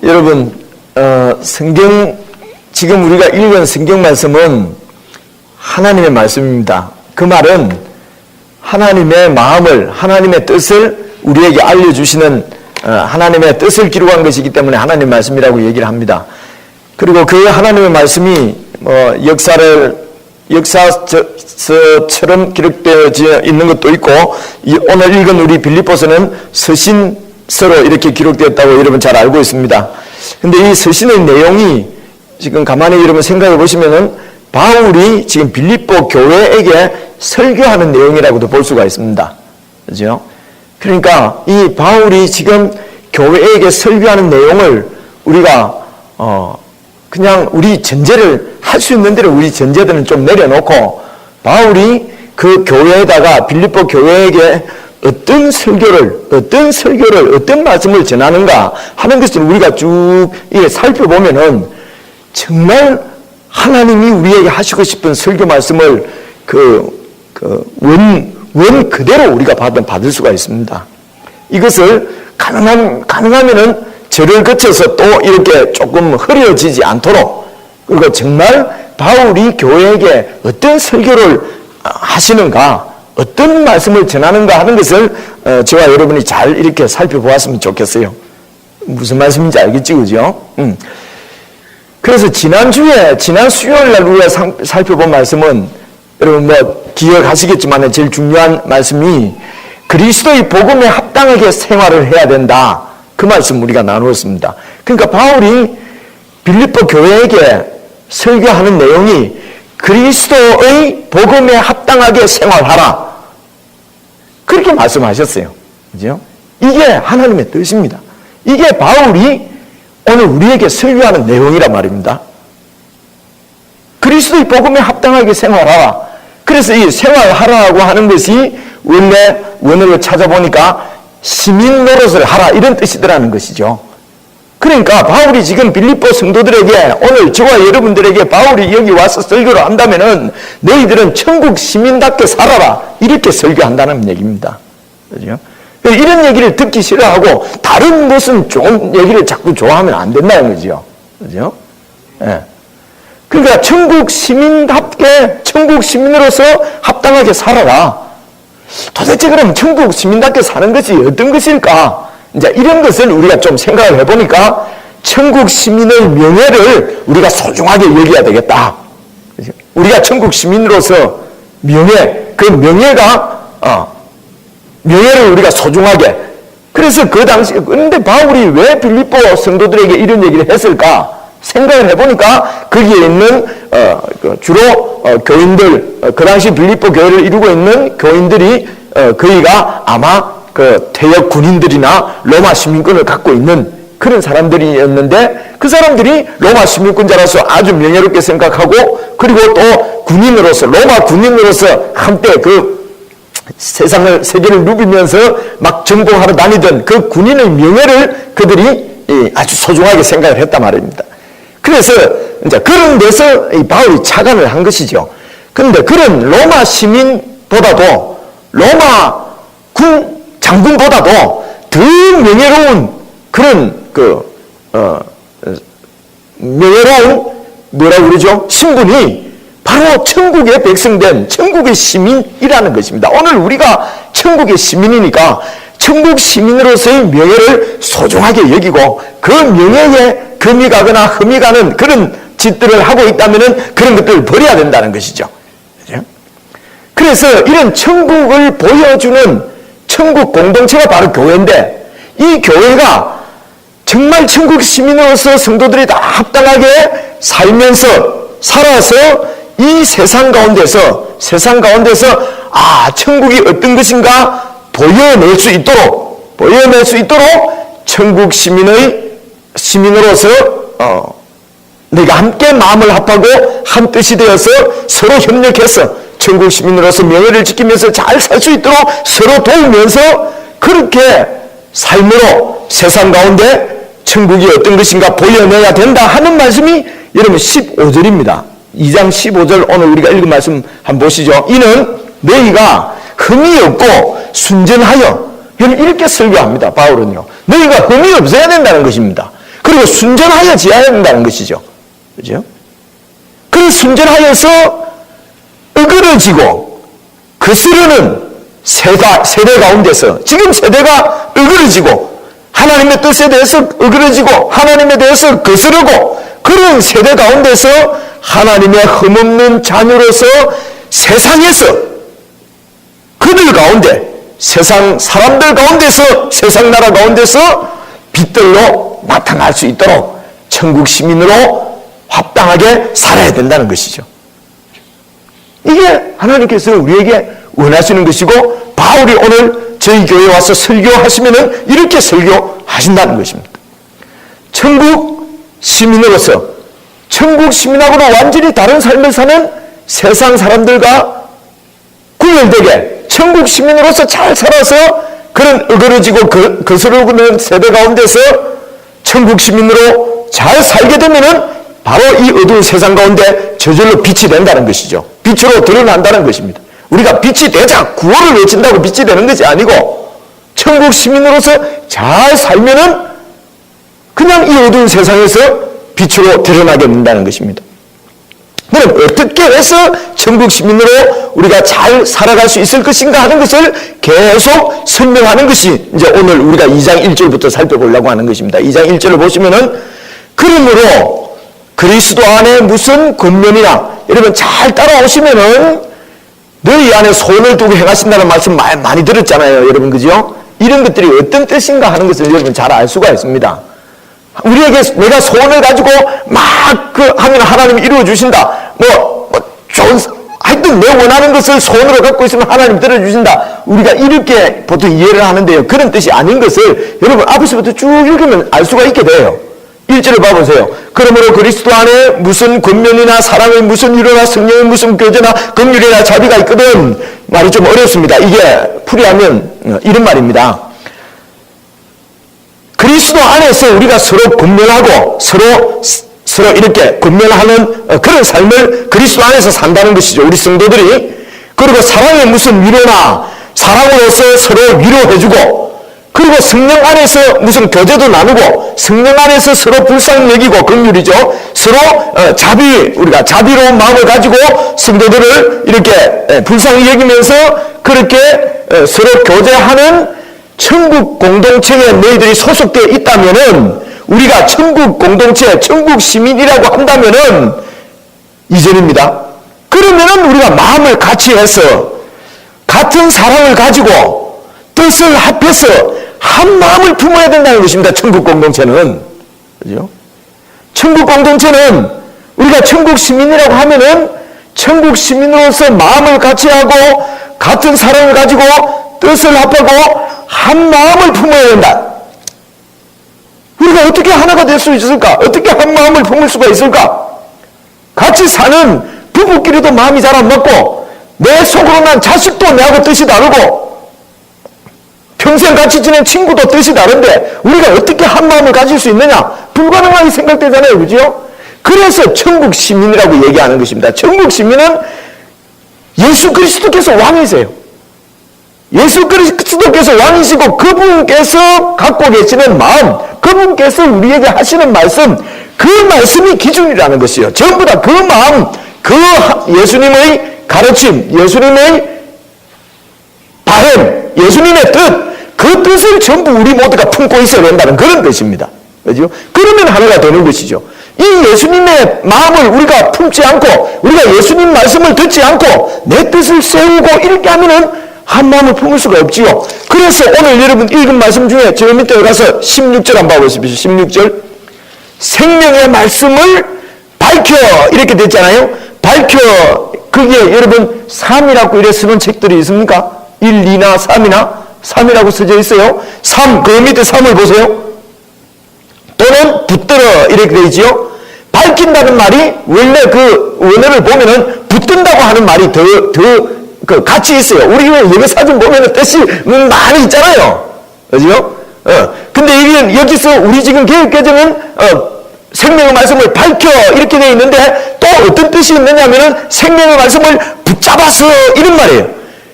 여러분, 성경, 지금 우리가 읽은 성경 말씀은 하나님의 말씀입니다. 그 말은 하나님의 마음을, 하나님의 뜻을 우리에게 알려주시는 하나님의 뜻을 기록한 것이기 때문에 하나님의 말씀이라고 얘기를 합니다. 그리고 그 하나님의 말씀이 역사서처럼 기록되어 있는 것도 있고, 오늘 읽은 우리 빌립보서는 서신서로 이렇게 기록되었다고 여러분 잘 알고 있습니다. 근데 이 서신의 내용이 지금 가만히 여러분 생각해 보시면은 바울이 지금 빌립보 교회에게 설교하는 내용이라고도 볼 수가 있습니다. 그죠? 그러니까 이 바울이 지금 교회에게 설교하는 내용을 우리가 그냥 우리 전제를 할 수 있는 대로 우리 전제들은 좀 내려놓고 바울이 그 교회에다가 빌립보 교회에게 어떤 설교를 어떤 말씀을 전하는가 하는 것을 우리가 쭉 이렇게 살펴보면은 정말 하나님이 우리에게 하시고 싶은 설교 말씀을 원 그대로 우리가 받을 수가 있습니다. 이것을 가능하면은 절을 거쳐서 또 이렇게 조금 흐려지지 않도록, 그리고 정말 바울이 교회에게 어떤 설교를 하시는가, 어떤 말씀을 전하는가 하는 것을 저와 여러분이 잘 이렇게 살펴보았으면 좋겠어요. 무슨 말씀인지 알겠지, 그죠? 그래서 지난 수요일 날 우리가 살펴본 말씀은 여러분 기억하시겠지만 제일 중요한 말씀이 그리스도의 복음에 합당하게 생활을 해야 된다. 그 말씀 우리가 나누었습니다. 그러니까 바울이 빌립보 교회에게 설교하는 내용이 그리스도의 복음에 합당하게 생활하라. 그렇게 말씀하셨어요. 그죠? 이게 하나님의 뜻입니다. 이게 바울이 오늘 우리에게 설교하는 내용이란 말입니다. 그리스도의 복음에 합당하게 생활하라. 그래서 이 생활하라고 하는 것이 원래 원어를 찾아보니까 시민 노릇을 하라, 이런 뜻이더라는 것이죠. 그러니까 바울이 지금 빌립보 성도들에게, 오늘 저와 여러분들에게 바울이 여기 와서 설교를 한다면은 너희들은 천국 시민답게 살아라, 이렇게 설교한다는 얘기입니다. 그죠? 이런 얘기를 듣기 싫어하고 다른 무슨 좋은 얘기를 자꾸 좋아하면 안 된다는 거죠. 그죠? 예. 그러니까 천국 시민답게, 천국 시민으로서 합당하게 살아라. 도대체 그럼 천국 시민답게 사는 것이 어떤 것일까? 이제 이런 것을 우리가 좀 생각을 해보니까 천국 시민의 명예를 우리가 소중하게 여겨야 되겠다. 우리가 천국 시민으로서 명예를 우리가 소중하게. 그래서 그 당시, 그런데 바울이 왜 빌립보 성도들에게 이런 얘기를 했을까? 생각을 해보니까 거기에 있는 주로 교인들, 그 당시 빌립보 교회를 이루고 있는 교인들이 거의가 아마 그 퇴역 군인들이나 로마 시민권을 갖고 있는 그런 사람들이었는데, 그 사람들이 로마 시민권자로서 아주 명예롭게 생각하고, 그리고 또 군인으로서, 로마 군인으로서 한때 그 세계를 누비면서 막 정복하러 다니던 그 군인의 명예를 그들이 아주 소중하게 생각을 했단 말입니다. 그래서 이제 그런 데서 바울이 착안을 한 것이죠. 그런데 그런 로마 시민보다도, 로마 군 장군보다도 더 명예로운 그런 명예로운 뭐라고 그러죠? 신분이 바로 천국의 백성된 천국의 시민이라는 것입니다. 오늘 우리가 천국의 시민이니까 천국 시민으로서의 명예를 소중하게 여기고, 그 명예에 금이 가거나 흠이 가는 그런 짓들을 하고 있다면 그런 것들을 버려야 된다는 것이죠. 그죠? 그래서 이런 천국을 보여주는 천국 공동체가 바로 교회인데, 이 교회가 정말 천국 시민으로서 성도들이 다 합당하게 살아서 이 세상 가운데서 천국이 어떤 것인가 보여낼 수 있도록 천국 시민으로서 내가 함께 마음을 합하고 한 뜻이 되어서 서로 협력해서 천국 시민으로서 명예를 지키면서 잘 살 수 있도록 서로 도우면서 그렇게 삶으로 세상 가운데 천국이 어떤 것인가 보여내야 된다 하는 말씀이 여러분 15절입니다. 2장 15절 오늘 우리가 읽은 말씀 한번 보시죠. 이는 너희가 흠이 없고 순전하여, 이렇게 설교합니다. 바울은요. 너희가 흠이 없어야 된다는 것입니다. 그리고 순전하여 지어야 된다는 것이죠. 그죠? 그 순전하여서 어그러지고 거스르는 세대 가운데서 지금 세대가 어그러지고 하나님의 뜻에 대해서 어그러지고 하나님에 대해서 거스르고 그런 세대 가운데서 하나님의 흠없는 자녀로서 세상에서 그들 가운데 세상 사람들 가운데서 세상 나라 가운데서 빛들로 나타날 수 있도록 천국 시민으로 합당하게 살아야 된다는 것이죠. 이게 하나님께서 우리에게 원하시는 것이고 바울이 오늘 저희 교회에 와서 설교하시면은 이렇게 설교하신다는 것입니다. 천국 시민으로서 천국 시민하고는 완전히 다른 삶을 사는 세상 사람들과 구별되게 천국 시민으로서 잘 살아서 그런 어그러지고 거스르는 세대 가운데서 천국 시민으로 잘 살게 되면은 바로 이 어두운 세상 가운데 저절로 빛이 된다는 것이죠. 빛으로 드러난다는 것입니다. 우리가 빛이 되자 구원을 외친다고 빛이 되는 것이 아니고 천국 시민으로서 잘 살면은 그냥 이 어두운 세상에서 빛으로 드러나게 된다는 것입니다. 그럼 어떻게 해서 천국 시민으로 우리가 잘 살아갈 수 있을 것인가 하는 것을 계속 설명하는 것이 이제 오늘 우리가 2장 1절부터 살펴보려고 하는 것입니다. 2장 1절을 보시면은 그러므로 그리스도 안에 무슨 권면이나 여러분 잘 따라오시면은 너희 안에 손을 두고 행하신다는 말씀 많이 들었잖아요. 여러분 그죠? 이런 것들이 어떤 뜻인가 하는 것을 여러분 잘 알 수가 있습니다. 우리에게 내가 소원을 가지고 막 하면 하나님이 이루어주신다. 하여튼 내 원하는 것을 소원으로 갖고 있으면 하나님 들어주신다. 우리가 이렇게 보통 이해를 하는데요. 그런 뜻이 아닌 것을 여러분 앞에서부터 쭉 읽으면 알 수가 있게 돼요. 1절을 봐보세요. 그러므로 그리스도 안에 무슨 권면이나 사랑의 무슨 위로나 성령의 무슨 교제나 긍휼이나 자비가 있거든. 말이 좀 어렵습니다. 이게 풀이하면 이런 말입니다. 그리스도 안에서 우리가 서로 권면하고 서로 이렇게 권면하는 그런 삶을 그리스도 안에서 산다는 것이죠. 우리 성도들이. 그리고 사랑의 무슨 위로나 사랑으로서 서로 위로해주고 그리고 성령 안에서 무슨 교제도 나누고 성령 안에서 서로 불쌍히 여기고 긍휼이죠. 서로 우리가 자비로운 마음을 가지고 성도들을 이렇게 불쌍히 여기면서 그렇게 서로 교제하는 천국 공동체에 너희들이 소속되어 있다면은 우리가 천국 공동체, 천국 시민이라고 한다면은 이전입니다. 그러면은 우리가 마음을 같이 해서 같은 사랑을 가지고 뜻을 합해서 한 마음을 품어야 된다는 것입니다. 천국 공동체는. 그죠? 천국 공동체는 우리가 천국 시민이라고 하면은 천국 시민으로서 마음을 같이 하고 같은 사랑을 가지고 뜻을 합하고 한 마음을 품어야 된다. 우리가 어떻게 하나가 될 수 있을까? 어떻게 한 마음을 품을 수가 있을까? 같이 사는 부부끼리도 마음이 잘 안 맞고 내 속으로 난 자식도 내하고 뜻이 다르고 평생 같이 지낸 친구도 뜻이 다른데 우리가 어떻게 한 마음을 가질 수 있느냐? 불가능하게 생각되잖아요. 그죠? 그래서 천국 시민이라고 얘기하는 것입니다. 천국 시민은 예수 그리스도께서 왕이세요. 예수 그리스도께서 왕이시고 그분께서 갖고 계시는 마음, 그분께서 우리에게 하시는 말씀, 그 말씀이 기준이라는 것이요. 전부 다 그 마음, 그 예수님의 가르침, 예수님의 바람, 예수님의 뜻, 그 뜻을 전부 우리 모두가 품고 있어야 된다는 그런 뜻입니다. 그죠? 그러면 하나가 되는 것이죠. 이 예수님의 마음을 우리가 품지 않고, 우리가 예수님 말씀을 듣지 않고, 내 뜻을 세우고 이렇게 하면은 한 마음을 품을 수가 없지요. 그래서 오늘 여러분 읽은 말씀 중에 저 밑에 가서 16절 한번 봐보십시오. 16절. 생명의 말씀을 밝혀. 이렇게 됐잖아요. 밝혀. 거기에 여러분 3이라고 이래 쓰는 책들이 있습니까? 1, 2나 3이나? 3이라고 써져 있어요. 3, 그 밑에 3을 보세요. 또는 붙들어 이렇게 되어 있지요. 밝힌다는 말이 원래 그 원어를 보면은 붙든다고 하는 말이 더 같이 있어요. 우리 여기 사진 보면은 뜻이 많이 있잖아요. 그죠? 근데 이게 여기서 우리 지금 개혁개정은 생명의 말씀을 밝혀 이렇게 되어 있는데 또 어떤 뜻이 있느냐면은 생명의 말씀을 붙잡아서 이런 말이에요.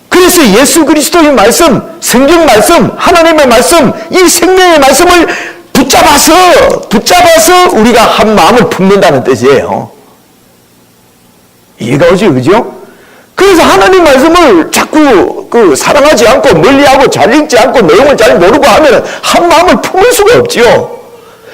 그래서 예수 그리스도의 말씀, 성경 말씀, 하나님의 말씀, 이 생명의 말씀을 붙잡아서 우리가 한 마음을 품는다는 뜻이에요. 이해가 오죠, 그죠? 그래서 하나님 말씀을 자꾸 사랑하지 않고 멀리하고 잘 읽지 않고 내용을 잘 모르고 하면 한 마음을 품을 수가 없지요.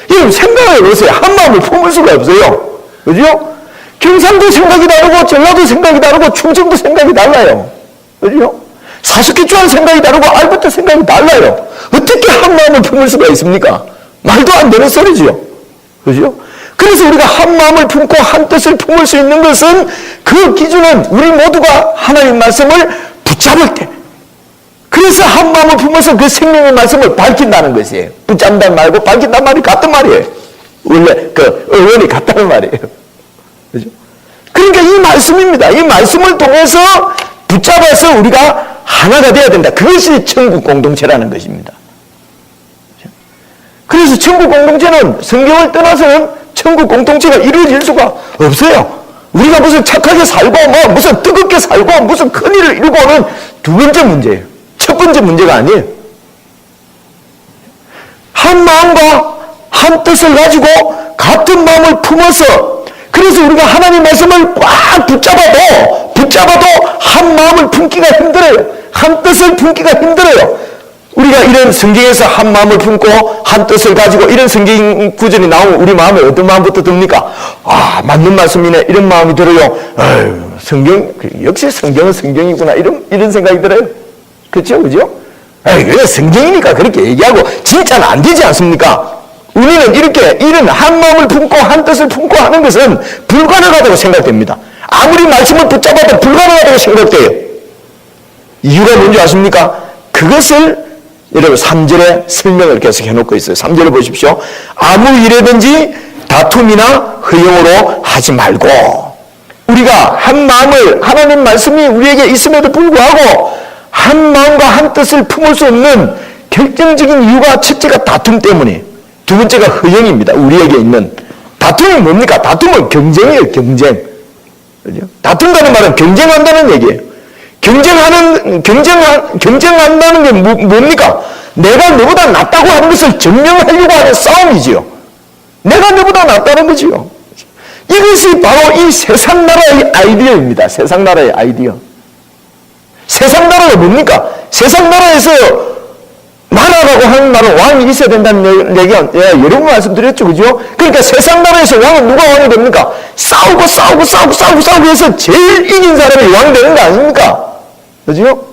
여러분 생각해 보세요. 한 마음을 품을 수가 없어요. 그죠? 경상도 생각이 다르고 전라도 생각이 다르고 충청도 생각이 달라요. 그죠? 사스키추안 생각이 다르고 알버트 생각이 달라요. 어떻게 한 마음을 품을 수가 있습니까? 말도 안 되는 소리죠. 그죠? 그래서 우리가 한 마음을 품고 한 뜻을 품을 수 있는 것은 그 기준은 우리 모두가 하나님 말씀을 붙잡을 때, 그래서 한 마음을 품어서 그 생명의 말씀을 밝힌다는 것이에요. 붙잡는다는 말고 밝힌다는 말이 같은 말이에요. 원래 그 어원이 같다는 말이에요. 그죠? 그러니까 이 말씀입니다. 이 말씀을 통해서 붙잡아서 우리가 하나가 되어야 된다. 그것이 천국 공동체라는 것입니다. 그래서 천국 공동체는 성경을 떠나서는 천국 공동체가 이루어질 수가 없어요. 우리가 무슨 착하게 살고 무슨 뜨겁게 살고 무슨 큰일을 이루고는 두 번째 문제예요. 첫 번째 문제가 아니에요. 한 마음과 한 뜻을 가지고 같은 마음을 품어서, 그래서 우리가 하나님 말씀을 꽉 붙잡아도 한 마음을 품기가 힘들어요. 한 뜻을 품기가 힘들어요. 우리가 이런 성경에서 한 마음을 품고 한 뜻을 가지고 이런 성경 구절이 나오면 우리 마음에 어떤 마음부터 듭니까? 아, 맞는 말씀이네. 이런 마음이 들어요. 아유, 성경, 역시 성경은 성경이구나. 이런 생각이 들어요. 그렇죠? 그죠? 왜 성경이니까 그렇게 얘기하고 진짜는 안 되지 않습니까? 우리는 이런 한 마음을 품고 한 뜻을 품고 하는 것은 불가능하다고 생각됩니다. 아무리 말씀을 붙잡아도 불가능하다고 생각돼요. 이유가 뭔지 아십니까? 그것을 여러분 3절에 설명을 계속 해놓고 있어요. 3절을 보십시오. 아무 일에든지 다툼이나 허용으로 하지 말고, 우리가 한 마음을, 하나님 말씀이 우리에게 있음에도 불구하고 한 마음과 한 뜻을 품을 수 없는 결정적인 이유가, 첫째가 다툼 때문에, 두 번째가 허용입니다. 우리에게 있는 다툼이 뭡니까? 다툼은 경쟁이에요. 경쟁. 그죠? 다툰다는 말은 경쟁한다는 얘기예요. 경쟁한다는 게 뭡니까? 내가 너보다 낫다고 하는 것을 증명하려고 하는 싸움이지요. 내가 너보다 낫다는 거지요. 이것이 바로 이 세상 나라의 아이디어입니다. 세상 나라의 아이디어. 세상 나라가 뭡니까? 세상 나라에서 나라라고 하는 말은 왕이 있어야 된다는 얘기가 여러 번 말씀드렸죠. 그죠? 그러니까 세상 나라에서 왕은 누가 왕이 됩니까? 싸우고 해서 제일 이긴 사람이 왕이 되는 거 아닙니까? 그죠?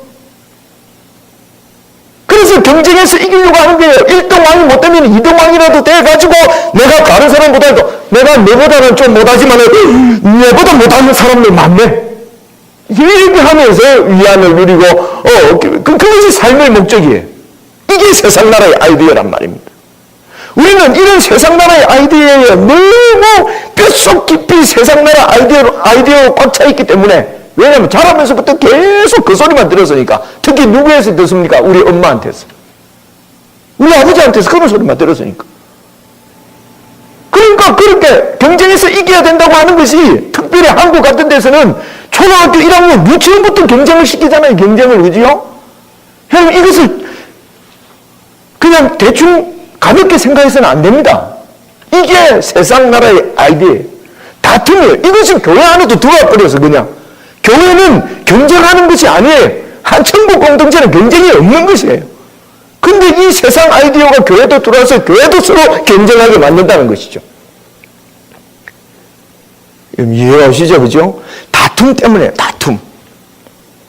그래서 경쟁에서 이기려고 하는 거예요. 1등 왕이 못 되면 2등 왕이라도 돼가지고 내가 다른 사람보다도, 내가 너보다는 좀 못하지만 내보다 못하는 사람들 많네. 이렇게 하면서 위안을 누리고, 그것이 삶의 목적이에요. 이게 세상 나라의 아이디어란 말입니다. 우리는 이런 세상 나라의 아이디어에 너무 뼛속 깊이 세상 나라 아이디어로 꽉 차 있기 때문에, 왜냐하면 자라면서부터 계속 그 소리만 들었으니까. 특히 누구에서 듣습니까? 우리 엄마한테서. 우리 아버지한테서 그런 소리만 들었으니까. 그러니까 그렇게 경쟁에서 이겨야 된다고 하는 것이, 특별히 한국 같은 데서는 초등학교 1학년 유치원부터 경쟁을 시키잖아요. 경쟁을. 그지요? 여러분, 이것을 그냥 대충 가볍게 생각해서는 안 됩니다. 이게 세상 나라의 아이디어예요. 다툼이에요. 이것이 교회 안에도 들어와 버려서 그냥. 교회는 경쟁하는 것이 아니에요. 한 천국 공동체는 경쟁이 없는 것이에요. 근데 이 세상 아이디어가 교회도 들어와서 교회도 서로 경쟁하게 만든다는 것이죠. 이해가 오시죠? 그죠? 다툼 때문에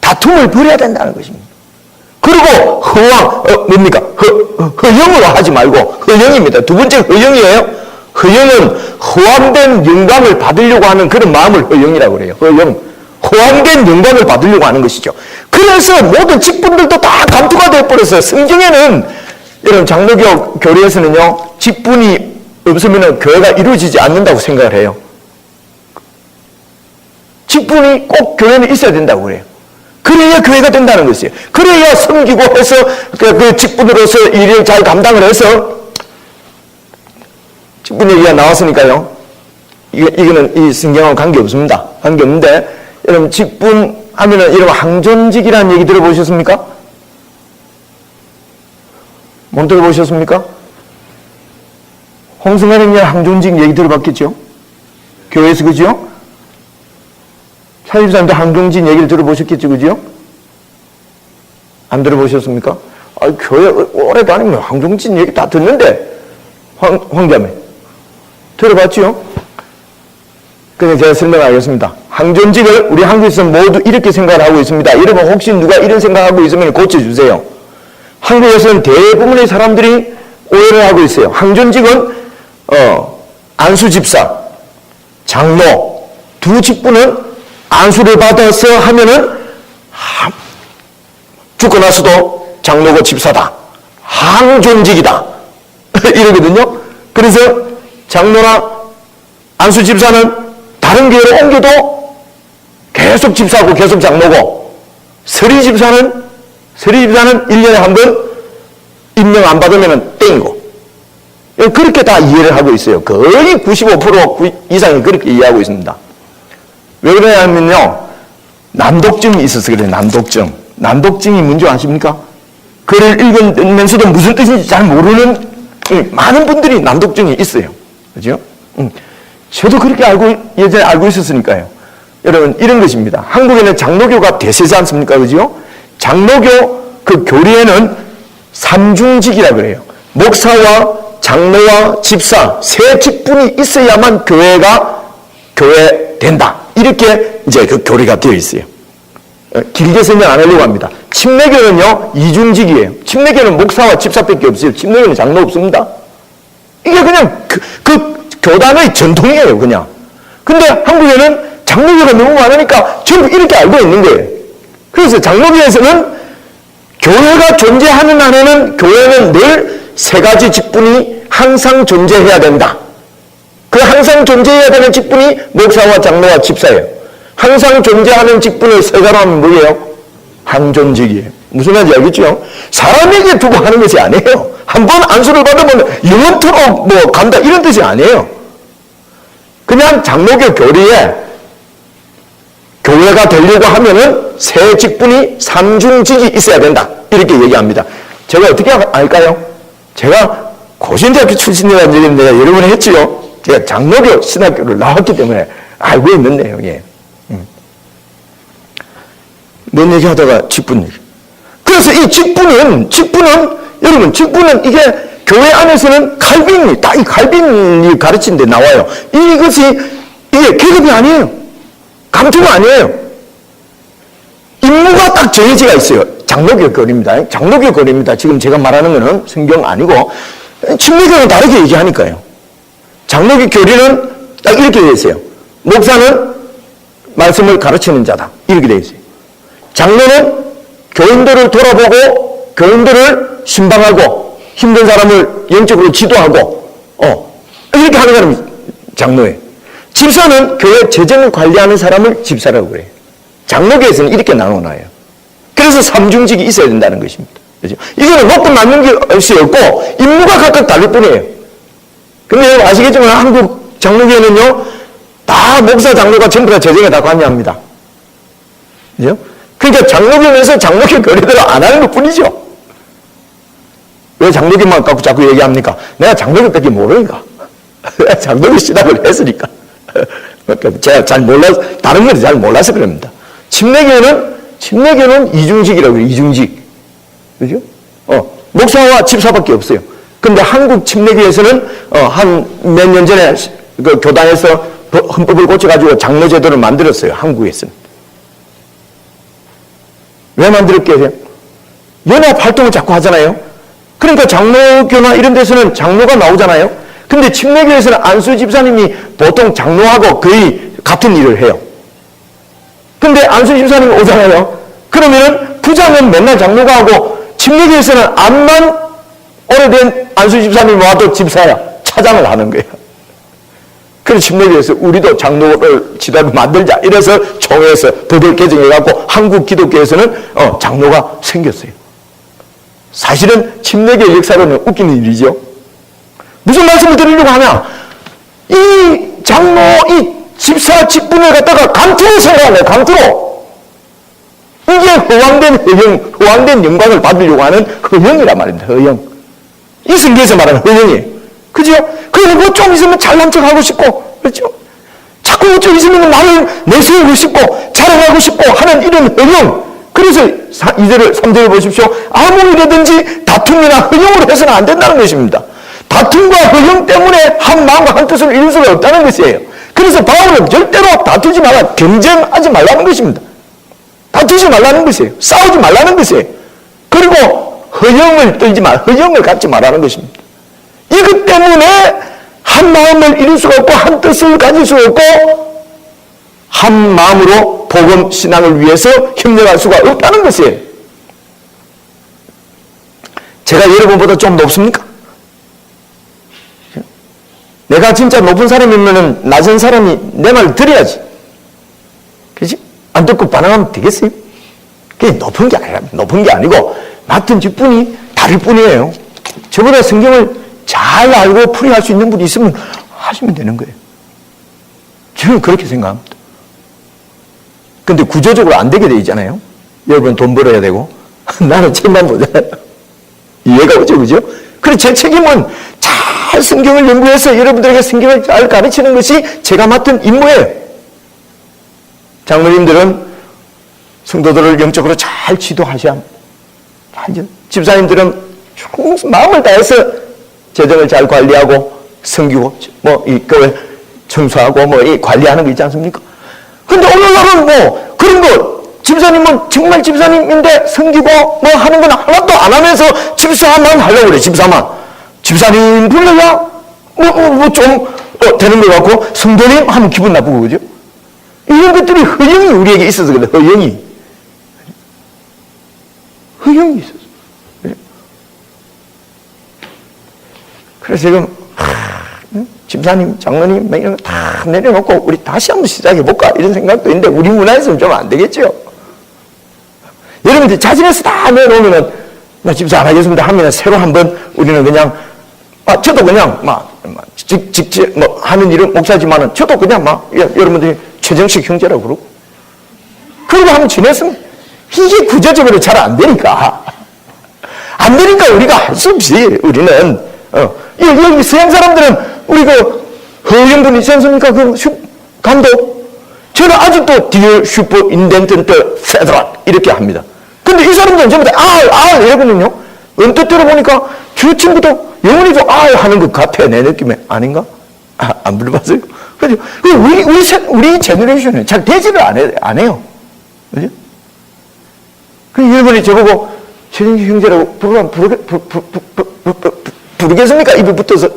다툼을 버려야 된다는 것입니다. 그리고 뭡니까? 허영으로 하지 말고, 허영입니다. 두 번째 허영이에요. 허영은 허황된 영광을 받으려고 하는 그런 마음을 허영이라고 그래요. 허황된 영광을 받으려고 하는 것이죠. 그래서 모든 직분들도 다 감투가 되어버렸어요. 성경에는, 여러분, 장로교 교리에서는요, 직분이 없으면 교회가 이루어지지 않는다고 생각을 해요. 직분이 꼭 교회는 있어야 된다고 그래요. 그래야 교회가 된다는 것이에요. 그래야 섬기고 해서 그 직분으로서 일을 잘 감당을 해서, 직분 얘기가 나왔으니까요. 이거는 이 성경하고 관계없습니다. 관계없는데, 여러분, 직분 하면은 여러분 항존직이라는 얘기 들어보셨습니까? 못 들어보셨습니까? 홍승환 형님 항존직 얘기 들어봤겠죠? 교회에서, 그죠? 사집사님도 항존직 얘기를 들어보셨겠죠, 그죠? 안 들어보셨습니까? 아, 교회 오래 다니면 항존직 얘기 다 듣는데, 황자매. 들어봤죠? 그래서 제가 설명하겠습니다. 항존직을 우리 한국에서 모두 이렇게 생각을 하고 있습니다. 여러분 혹시 누가 이런 생각하고 있으면 고쳐주세요. 한국에서는 대부분의 사람들이 오해를 하고 있어요. 항존직은 안수집사, 장로 두 직분은 안수를 받아서 하면은 죽고 나서도 장로고 집사다. 항존직이다. 이러거든요. 그래서 장로나 안수집사는 다른 교회로 옮겨도 계속 집사고 계속 장로고, 서리집사는 1년에 한 번 임명 안 받으면 땡이고, 그렇게 다 이해를 하고 있어요. 거의 95% 이상이 그렇게 이해하고 있습니다. 왜 그러냐면요, 난독증이 있어서 그래요. 난독증이 뭔지 아십니까? 글을 읽으면서도 무슨 뜻인지 잘 모르는 많은 분들이 난독증이 있어요. 그죠? 저도 그렇게 예전에 알고 있었으니까요. 여러분, 이런 것입니다. 한국에는 장로교가 대세지 않습니까? 그죠? 장로교 그 교리에는 삼중직이라 그래요. 목사와 장로와 집사 세 직분이 있어야만 교회가 교회된다. 이렇게 이제 그 교리가 되어 있어요. 길게 설명 안 하려고 합니다. 침례교는요, 이중직이에요. 침례교는 목사와 집사밖에 없어요. 침례교는 장로 없습니다. 이게 그냥 그 교단의 전통이에요, 그냥. 근데 한국에는 장로교가 너무 많으니까 전부 이렇게 알고 있는 거예요. 그래서 장로교에서는 교회가 존재하는 한에는 교회는 늘 세 가지 직분이 항상 존재해야 된다. 그 항상 존재해야 되는 직분이 목사와 장로와 집사예요. 항상 존재하는 직분을 세 가로 하면 뭐예요? 항존직이에요. 무슨 말인지 알겠죠? 사람에게 두고 하는 것이 아니에요. 한 번 안수를 받으면 영원토록 뭐 간다 이런 뜻이 아니에요. 그냥 장로교 교리에 교회가 되려고 하면은 세 직분이 삼중직이 있어야 된다. 이렇게 얘기합니다. 제가 어떻게 알까요? 제가 고신대학교 출신이라는 얘기는 내가 여러 번 했지요. 제가 장로교 신학교를 나왔기 때문에 알고 있는 내용이에요. 뭔 얘기 하다가 직분 얘기. 그래서 이 직분은 여러분, 직분은 이게 교회 안에서는 칼빈이, 다 이 칼빈이 가르친 데 나와요. 이게 계급이 아니에요. 감투가 아니에요. 임무가 딱 정해지가 있어요. 장로교 교리입니다. 장로교 교리입니다. 지금 제가 말하는 거는 성경 아니고, 침례교는 다르게 얘기하니까요. 장로교 교리는 딱 이렇게 되어 있어요. 목사는 말씀을 가르치는 자다. 이렇게 되어 있어요. 장로는 교인들을 돌아보고 교인들을 신방하고 힘든 사람을 영적으로 지도하고 이렇게 하는 사람이 장로예요. 집사는 교회 재정을 관리하는 사람을 집사라고 그래요. 장로교에서는 이렇게 나눠놔요. 그래서 삼중직이 있어야 된다는 것입니다. 그렇죠? 이거는 높고 낮는 것이 없고 임무가 각각 다를 뿐이에요. 근데 여러분 아시겠지만 한국 장로교회는요, 다 목사 장로가 전부 다 재정에 다 관여합니다. 그죠? 그러니까 장로교에서 장로교 교리대로 안 하는 것 뿐이죠. 왜 장로교만 갖고 자꾸 얘기합니까? 내가 장로교밖에 모르니까. 장로교 신학을 했으니까. 그러니까 제가 잘 몰라서, 다른 건 잘 몰라서 그럽니다. 침례교는 이중직이라고 그래요. 이중직. 그죠? 목사와 집사밖에 없어요. 근데 한국 침례교에서는 한 몇 년 전에 그 교단에서 헌법을 고쳐가지고 장로 제도를 만들었어요. 한국에서는. 왜 만들었겠어요? 연합 활동을 자꾸 하잖아요. 그러니까 장로교나 이런 데서는 장로가 나오잖아요. 근데 침례교에서는 안수 집사님이 보통 장로하고 거의 같은 일을 해요. 근데 안수 집사님이 오잖아요. 그러면은 부장은 맨날 장로가 하고 침례교에서는 암만 오래된 안수 집사님이 와도 집사야. 차장을 하는 거예요. 그래서 침례교에서 우리도 장로를 지도를 만들자 이래서 총회에서 법을 개정해갖고 한국 기독교에서는 장로가 생겼어요. 사실은 침례교 역사로는 웃기는 일이죠. 무슨 말씀을 드리려고 하냐? 이 장로, 이 집사 직분을 갖다가 감투로 생각하네, 감투로. 이게 허황된 영광을 받으려고 하는 허영이란 말입니다, 허영. 이 성경에서 말하는 허영이에요. 그죠? 그리고 뭐 좀 있으면 잘난 척 하고 싶고, 그렇죠? 자꾸 뭐 좀 있으면 나를 내세우고 싶고, 자랑하고 싶고 하는 이런 허영. 그래서 2절을, 3절을 보십시오. 아무 일이든지 다툼이나 허영으로 해서는 안 된다는 것입니다. 다툼과 허영 때문에 한 마음과 한 뜻을 이룰 수가 없다는 것이에요. 그래서 바울은 절대로 다투지 말라, 경쟁하지 말라는 것입니다. 다투지 말라는 것이에요. 싸우지 말라는 것이에요. 그리고 허영을 떨지 말, 허영을 갖지 말라는 것입니다. 이것 때문에 한 마음을 이룰 수가 없고 한 뜻을 가질 수가 없고 한 마음으로 복음 신앙을 위해서 협력할 수가 없다는 것이에요. 제가 여러분보다 좀 높습니까? 내가 진짜 높은 사람이면 낮은 사람이 내 말을 들어야지. 그렇지? 안 듣고 반항하면 되겠어요? 그게 높은 게 아니라, 높은 게 아니고 맡은 직분이 다를 뿐이에요. 저보다 성경을 잘 알고 풀이할 수 있는 분이 있으면 하시면 되는 거예요. 저는 그렇게 생각합니다. 근데 구조적으로 안 되게 돼 있잖아요. 여러분 돈 벌어야 되고 나는 책만 보잖아요. 이해가 오죠, 그죠? 그래서 제 책임은 잘 성경을 연구해서 여러분들에게 성경을 잘 가르치는 것이 제가 맡은 임무예요. 장로님들은 성도들을 영적으로 잘 지도하셔야 합니다. 집사님들은 마음을 다해서 재정을 잘 관리하고 섬기고 이 교회 청소하고 이 관리하는 거 있지 않습니까? 근데 오늘날은 그런 거 집사님은 정말 집사님인데 섬기고 하는 건 하나도 안 하면서 집사만 하려고 그래. 집사님 불러야 좀 되는 것 같고 성도님 하면 기분 나쁘고 그죠? 이런 것들이 허영이 우리에게 있어서 그래. 허영이 있어서. 그래서 지금 집사님, 장로님 이런 거 다 내려놓고 우리 다시 한번 시작해볼까 이런 생각도 있는데 우리 문화에서는 좀 안 되겠죠. 여러분들 자진해서 다 내놓으면은 나 집사 안 하겠습니다 하면 새로 한번 우리는 그냥 저도 그냥 직접 하는 일은 목사지만은 저도 그냥 여러분들이 최정식 형제라고 그러고 한번 지냈으면 이게 구조적으로 잘 안 되니까 우리가 할 수 없이 우리는 여기 서양 사람들은 우리 허영분 있지 않습니까? 감독. 저는 아직도 Dear Superintendent Federal 이렇게 합니다. 근데 이 사람들은 전부 다 이러거든요. 언뜻 들어보니까 저 친구도 영원히도 하는 것 같아. 내 느낌에. 아닌가? 안 불러봤어요? 그죠? 우리 제너레이션은 잘 대지를 안 해요. 그죠? 그 여러분이 저보고 최정식 형제라고 부르겠습니까? 입에 붙어서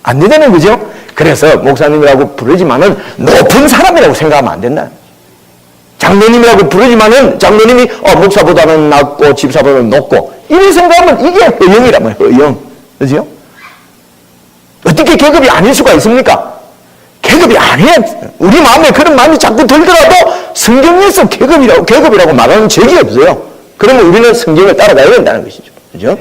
안 되잖아요. 그죠? 그래서 목사님이라고 부르지만은 높은 사람이라고 생각하면 안 된다. 장로님이라고 부르지만은 장로님이 목사보다는 낮고 집사보다는 높고 이렇게 생각하면 이게 허영이란 말이에요. 허영. 그죠? 어떻게 계급이 아닐 수가 있습니까? 계급이 아니야. 우리 마음에 그런 마음이 자꾸 들더라도 성경에서 계급이라고 말하는 적이 없어요. 그러면 우리는 성경을 따라가야 된다는 것이죠. 그죠?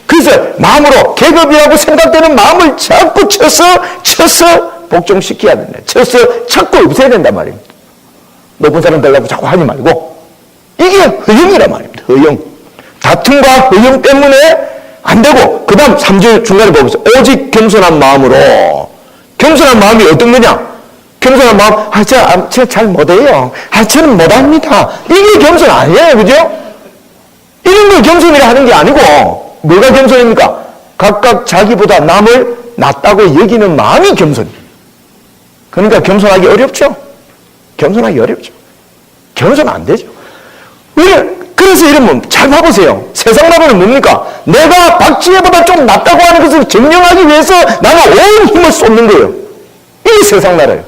그래서 마음으로 계급이라고 생각되는 마음을 자꾸 쳐서 복종시켜야 된다. 쳐서 자꾸 없애야 된단 말입니다. 높은 사람 되려고 자꾸 하지 말고. 이게 허영이란 말입니다. 허영. 다툼과 허영 때문에 안 되고, 그 다음 3절 중간에 보면서 오직 겸손한 마음으로. 겸손한 마음이 어떤 거냐? 겸손한 마음, 저 잘 못해요. 저는 못합니다. 이게 겸손 아니에요. 그죠? 이런 걸 겸손이라 하는 게 아니고, 뭐가 겸손입니까? 각각 자기보다 남을 낫다고 여기는 마음이 겸손이에요. 그러니까 겸손하기 어렵죠? 겸손하기 어렵죠. 겸손 안 되죠. 그래서 이러면 잘 봐보세요. 세상 나라는 뭡니까? 내가 박지혜보다 좀 낫다고 하는 것을 증명하기 위해서 나는 온 힘을 쏟는 거예요. 이게 세상 나라예요.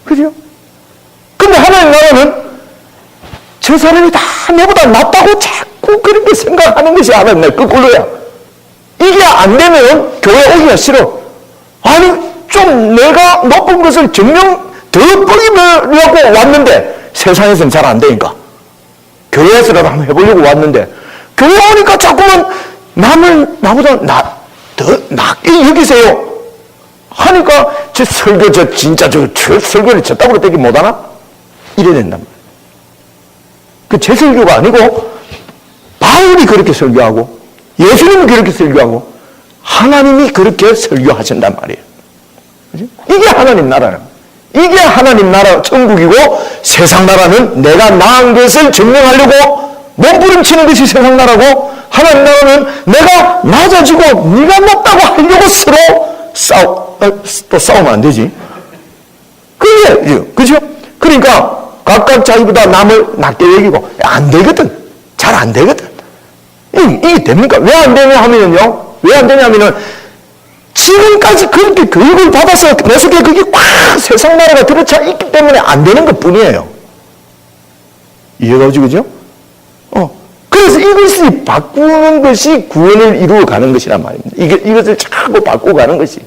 그죠? 근데 하나님 나라는 저 사람이 다 내보다 낫다고 자꾸 그렇게 생각하는 것이 하나님 나라 거꾸로야. 이게 안 되면 교회 오기가 싫어. 아니 좀 내가 높은 것을 더 왔는데 세상에서는 잘 안 되니까 교회에서라도 한번 해보려고 왔는데 교회 오니까 자꾸만 남을 나보다 더 낫게 여기세요 하니까 저 설교 진짜 저 설교를 저따구로 되게 못하나? 이래야 된단 말이에요. 제 설교가 아니고 바울이 그렇게 설교하고 예수님은 그렇게 설교하고 하나님이 그렇게 설교하신단 말이에요. 그죠? 이게 하나님 나라예요. 이게 하나님 나라 천국이고, 세상 나라는 내가 나은 것을 증명하려고 몸부림치는 것이 세상 나라고, 하나님 나라는 내가 낮아지고 네가 높다고 하려고 서로 또 싸우면 안 되지. 그게 그죠? 그러니까 각각 자기보다 남을 낮게 여기고, 안 되거든. 잘 안 되거든. 이게 됩니까? 왜 안 되냐 하면요. 왜 안 되냐면은 지금까지 그렇게 교육을 받아서 내 속에 그게 꽉 세상 나라가 들어차 있기 때문에 안 되는 것 뿐이에요. 이해가 오지, 그죠? 그래서 이것이 바꾸는 것이 구원을 이루어 가는 것이란 말입니다. 이것을 자꾸 바꾸고 가는 것이.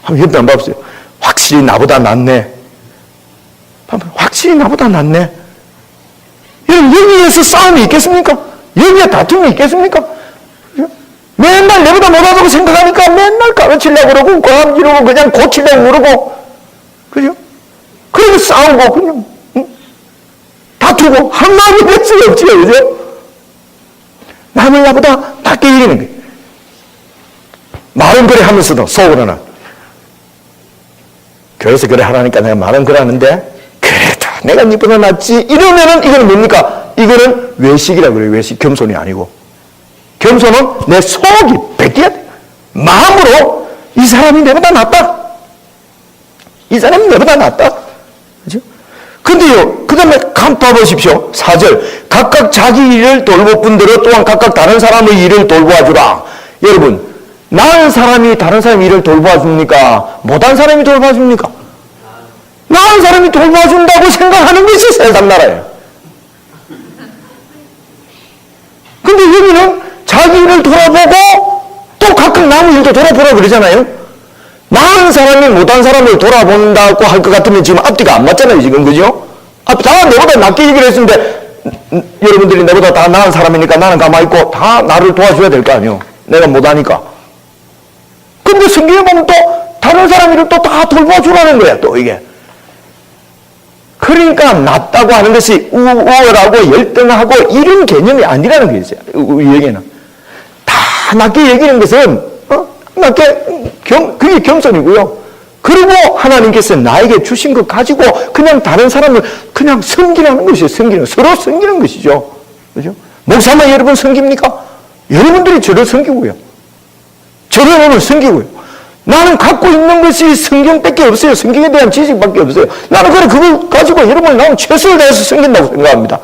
한번 옆에 한번 봐보세요. 확실히 나보다 낫네. 확실히 나보다 낫네. 여러분, 여기에서 싸움이 있겠습니까? 여기에 다툼이 있겠습니까? 맨날 내보다 못하다고 생각하니까 맨날 가르치려고 그러고, 과학 이러고, 그냥 고치려고 그러고, 그죠? 그리고 싸우고, 그냥, 다투고, 한마디 할 수가 없지요, 그죠? 남을 나보다 낮게 여기는 거예요. 말은 그래 하면서도 속으로는, 교회에서 그래 하라니까 내가 말은 그래 하는데, 그래도 내가 니보다 낫지. 이러면은, 이거는 뭡니까? 이거는 외식이라고 그래요. 외식. 겸손이 아니고. 겸손은 내 속이 뺏겨야 돼. 마음으로 이 사람이 내보다 낫다. 이 사람이 내보다 낫다. 그죠? 근데요, 그 다음에 봐보십시오. 4절. 각각 자기 일을 돌볼 뿐더러 또한 각각 다른 사람의 일을 돌보아 주라. 여러분, 나은 사람이 다른 사람 일을 돌보아 줍니까? 못한 사람이 돌보아 줍니까? 나은 사람이 돌보아 준다고 생각하는 것이 세상 나라예요. 근데 여기는 자기 일을 돌아보고 또 각각 남의 일도 돌아보라 그러잖아요. 나은 사람이 못한 사람을 돌아본다고 할 것 같으면 지금 앞뒤가 안 맞잖아요, 지금. 그죠? 다 내보다 낫게 얘기를 했는데, 여러분들이 내보다 다 나은 사람이니까 나는 가만히 있고 다 나를 도와줘야 될 거 아니에요. 내가 못하니까. 근데 성경에 보면 또 다른 사람 일을 또 다 돌봐주라는 거야, 또 이게. 그러니까 낫다고 하는 것이 우월하고 열등하고 이런 개념이 아니라는 거죠. 이 얘기는. 다 낫게 얘기하는 것은, 낫게, 그게 겸손이고요. 그리고 하나님께서 나에게 주신 것 가지고 그냥 다른 사람을 그냥 섬기라는 것이에요. 서로 섬기는 것이죠. 그죠? 목사만 여러분 섬깁니까? 여러분들이 저를 섬기고요. 저를 여러분 섬기고요. 나는 갖고 있는 것이 성경밖에 없어요. 성경에 대한 지식밖에 없어요. 나는 그걸 가지고 여러분을 나는 최선을 다해서 섬긴다고 생각합니다.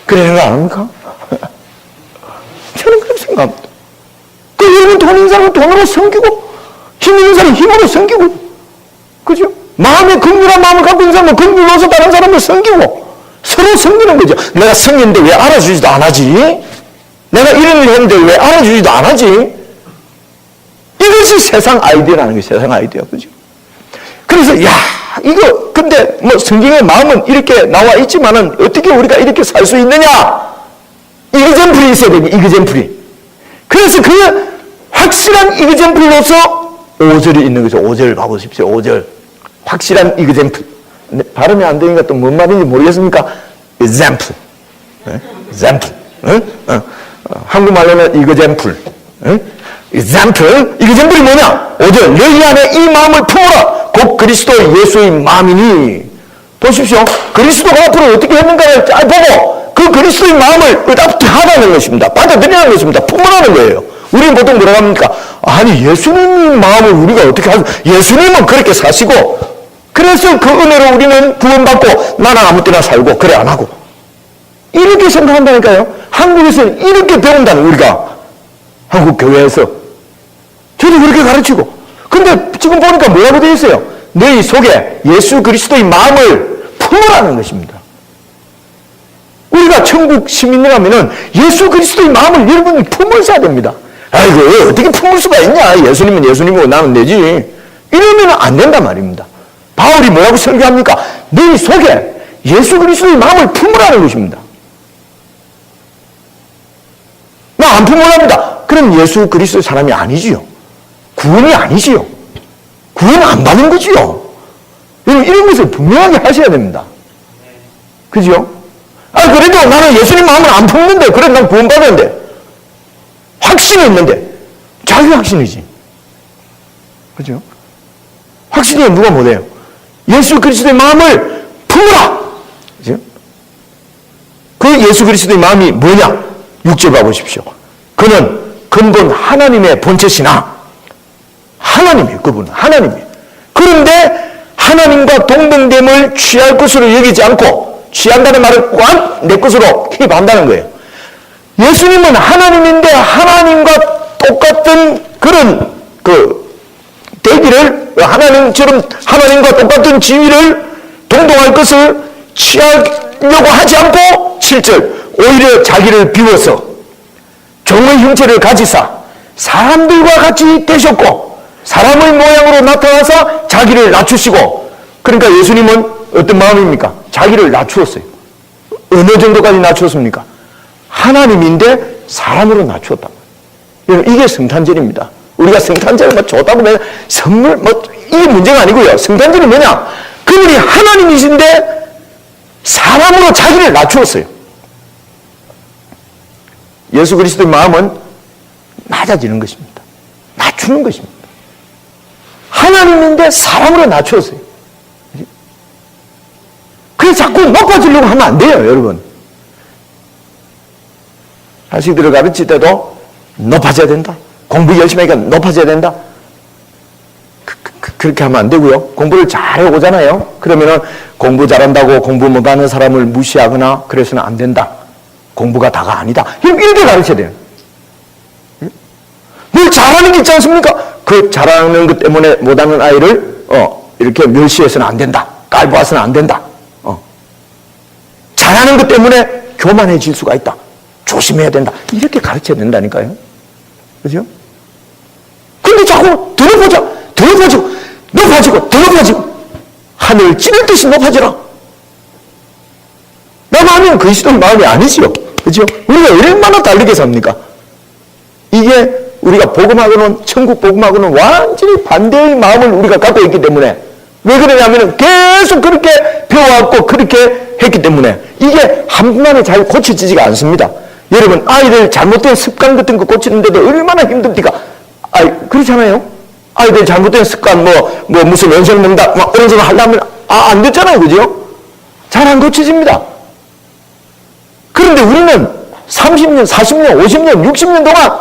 그래 생각 안 합니까? 저는 그렇게 생각합니다. 여러분 돈 있는 사람은 돈으로 섬기고, 힘 있는 사람은 힘으로 섬기고, 그죠? 마음에 긍휼한 마음을 갖고 있는 사람은 긍휼로서 다른 사람을 섬기고, 서로 섬기는 거죠. 내가 섬기는데 왜 알아주지도 안 하지? 내가 이런 일 했는데 왜 알아주지도 안 하지? 이것이 세상 아이디어라는 거예요. 세상 아이디어. 그죠? 그래서, 이거, 근데, 성경의 마음은 이렇게 나와 있지만은, 어떻게 우리가 이렇게 살 수 있느냐? 이그젠플이 있어야 됩니다. 이그젠플이. 그래서 그 확실한 이그젠플로서 5절이 있는 거죠. 5절 봐보십시오. 5절. 확실한 이그젠플. 발음이 안 되니까 또 뭔 말인지 모르겠습니까? example. example. 한국말로는 이그젠플. example. 이그젠플이 뭐냐? 5절. 너희 안에 이 마음을 품어라. 곧 그리스도 예수의 마음이니. 보십시오. 그리스도가 앞으로 어떻게 했는가를 잘 보고 그 그리스도의 마음을 하다는 것입니다. 받아들이는 것입니다. 품으라는 거예요. 우리는 보통 뭐라고 합니까? 아니, 예수님의 마음을 우리가 어떻게 하죠? 예수님은 그렇게 사시고, 그래서 그 은혜로 우리는 구원받고, 나는 아무 때나 살고, 그래 안 하고. 이렇게 생각한다니까요. 한국에서는 이렇게 배운다는, 우리가. 한국 교회에서. 저도 그렇게 가르치고. 근데 지금 보니까 뭐라고 되어 있어요? 너희 속에 예수 그리스도의 마음을 품으라는 것입니다. 우리가 천국 시민이라면은 예수 그리스도의 마음을 여러분이 품으셔야 됩니다. 아이고, 어떻게 품을 수가 있냐? 예수님은 예수님이고 나는 내지. 이러면 안 된단 말입니다. 바울이 뭐라고 설교합니까? 너희 속에 예수 그리스도의 마음을 품으라는 것입니다. 나 안 품으랍니다. 그럼 예수 그리스도의 사람이 아니지요. 구원이 아니지요. 구원 안 받는 거지요. 이런 것을 분명하게 하셔야 됩니다. 그죠? 그래도 나는 예수님 마음을 안 품는데, 그래, 난 구원받았는데. 확신이 있는데. 자기 확신이지. 그죠? 확신이 누가 못해요? 예수 그리스도의 마음을 품으라! 그죠? 그 예수 그리스도의 마음이 뭐냐? 6절 봐보십시오. 그는 근본 하나님의 본체시나, 하나님이에요. 그분은 하나님이에요. 그런데 하나님과 동등됨을 취할 것으로 여기지 않고, 취한다는 말을 꽉 내 것으로 힘입한다는 거예요. 예수님은 하나님인데 하나님과 똑같은 그런 되기를, 하나님처럼 하나님과 똑같은 지위를 동동할 것을 취하려고 하지 않고 7절 오히려 자기를 비워서 종의 형체를 가지사 사람들과 같이 되셨고 사람의 모양으로 나타나서 자기를 낮추시고, 그러니까 예수님은 어떤 마음입니까? 자기를 낮추었어요. 어느 정도까지 낮추었습니까? 하나님인데 사람으로 낮추었다. 이게 성탄절입니다. 우리가 성탄절을 좋다고 하면 선물, 이게 문제가 아니고요. 성탄절이 뭐냐? 그분이 하나님이신데 사람으로 자기를 낮추었어요. 예수 그리스도의 마음은 낮아지는 것입니다. 낮추는 것입니다. 하나님인데 사람으로 낮추었어요. 그래서 자꾸 높아지려고 하면 안 돼요, 여러분. 자식들을 가르칠 때도 높아져야 된다. 공부 열심히 하니까 높아져야 된다. 그렇게 하면 안 되고요. 공부를 잘 해오잖아요. 그러면은 공부 잘한다고 공부 못하는 사람을 무시하거나 그래서는 안 된다. 공부가 다가 아니다. 이렇게 가르쳐야 돼요. 뭘 잘하는 게 있지 않습니까? 그 잘하는 것 때문에 못하는 아이를 이렇게 멸시해서는 안 된다. 깔보아서는 안 된다. 잘하는 것 때문에 교만해질 수가 있다. 조심해야 된다. 이렇게 가르쳐야 된다니까요. 그죠? 근데 자꾸 더 높아지고 더 높아지고 하늘 찌를 듯이 높아지라. 나 마음은 그리스도의 마음이 아니지요. 그죠? 우리가 얼마나 다르게 삽니까? 이게 우리가 복음하고는, 천국 복음하고는 완전히 반대의 마음을 우리가 갖고 있기 때문에, 왜 그러냐면 계속 그렇게 배워왔고 그렇게 했기 때문에 이게 한순간에 잘 고쳐지지가 않습니다. 여러분, 아이들 잘못된 습관 같은 거 고치는데도 얼마나 힘듭니까? 그렇잖아요? 아이들 잘못된 습관, 무슨 연설 먹다, 이런 거 하려면, 안 됐잖아요. 그죠? 잘 안 고쳐집니다. 그런데 우리는 30년, 40년, 50년, 60년 동안,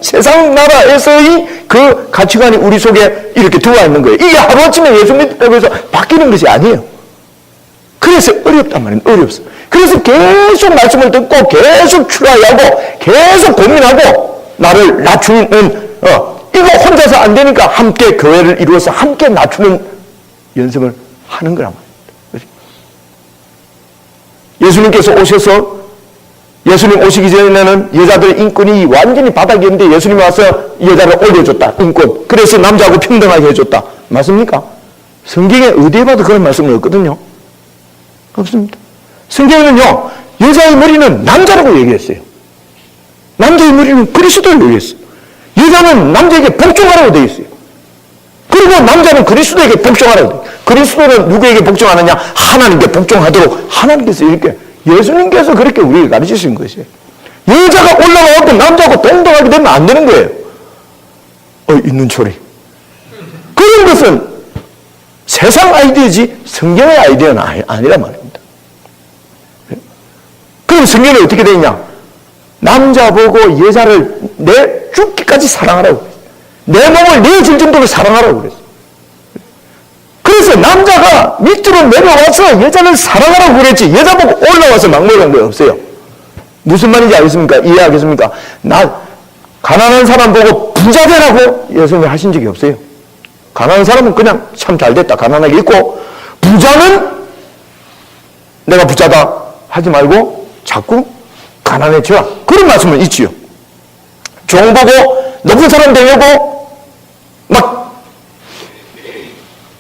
세상 나라에서의 그 가치관이 우리 속에 이렇게 들어와 있는 거예요. 이게 하루아침에 예수 믿다고 해서 바뀌는 것이 아니에요. 그래서 어렵단 말이에요. 어렵어. 그래서 계속 말씀을 듣고 계속 추라하고 계속 고민하고 나를 낮추는 이거 혼자서 안 되니까 함께 교회를 이루어서 함께 낮추는 연습을 하는 거란 말입니다. 예수님께서 오셔서 예수님 오시기 전에는 여자들의 인권이 완전히 바닥이었는데 예수님이 와서 여자를 올려줬다. 인권. 그래서 남자하고 평등하게 해줬다. 맞습니까? 성경에 어디에 봐도 그런 말씀은 없거든요. 없습니다. 성경에는요, 여자의 머리는 남자라고 얘기했어요. 남자의 머리는 그리스도를 얘기했어요. 여자는 남자에게 복종하라고 되어 있어요. 그리고 남자는 그리스도에게 복종하라고 되어 있어요. 그리스도는 누구에게 복종하느냐? 하나님께 복종하도록 하나님께서 이렇게, 예수님께서 그렇게 우리에게 가르치신 것이에요. 여자가 올라가고 남자하고 동등하게 되면 안 되는 거예요. 있는 소리. 그런 것은 세상 아이디어지 성경의 아이디어는 아니란 말입니다. 그럼 성경은 어떻게 되어 있냐? 남자 보고 여자를 내 죽기까지 사랑하라고 그랬어요. 내 몸을 내줄 정도로 사랑하라고 그랬어요. 그래서 남자가 밑으로 내려와서 여자를 사랑하라고 그랬지, 여자 보고 올라와서 막말한 거 없어요. 무슨 말인지 알겠습니까? 이해하겠습니까? 가난한 사람 보고 부자 되라고 예수님이 하신 적이 없어요. 가난한 사람은 그냥 참 잘됐다, 가난하게 있고, 부자는 내가 부자다 하지 말고 자꾸 가난해져라. 그런 말씀은 있지요. 종 보고 높은 사람 되려고 막